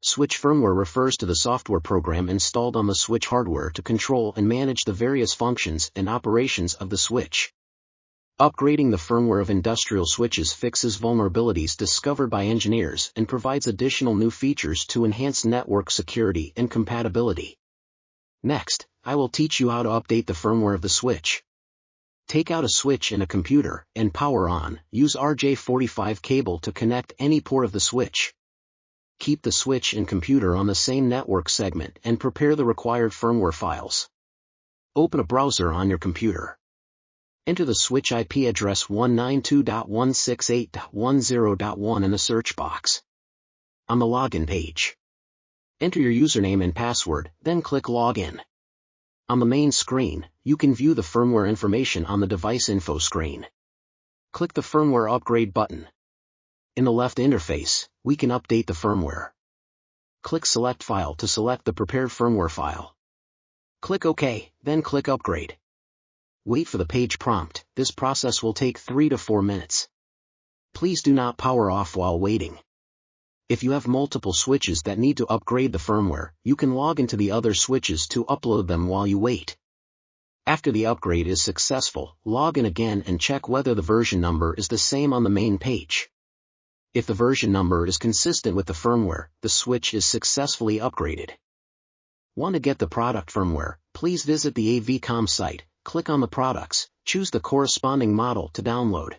Switch firmware refers to the software program installed on the switch hardware to control and manage the various functions and operations of the switch. Upgrading the firmware of industrial switches fixes vulnerabilities discovered by engineers and provides additional new features to enhance network security and compatibility. Next, I will teach you how to update the firmware of the switch. Take out a switch in a computer and power on. Use RJ45 cable to connect any port of the switch. Keep the switch and computer on the same network segment and prepare the required firmware files. Open a browser on your computer. Enter the switch IP address 192.168.10.1 in the search box. On the login page, enter your username and password, then click Login. On the main screen, you can view the firmware information on the device info screen. Click the Firmware Upgrade button. In the left interface, we can update the firmware. Click Select File to select the prepared firmware file. Click OK, then click Upgrade. Wait for the page prompt. This process will take 3 to 4 minutes. Please do not power off while waiting. If you have multiple switches that need to upgrade the firmware, you can log into the other switches to upload them while you wait. After the upgrade is successful, log in again and check whether the version number is the same on the main page. If the version number is consistent with the firmware, the switch is successfully upgraded. Want to get the product firmware? Please visit the Avcomm site, click on the products, choose the corresponding model to download.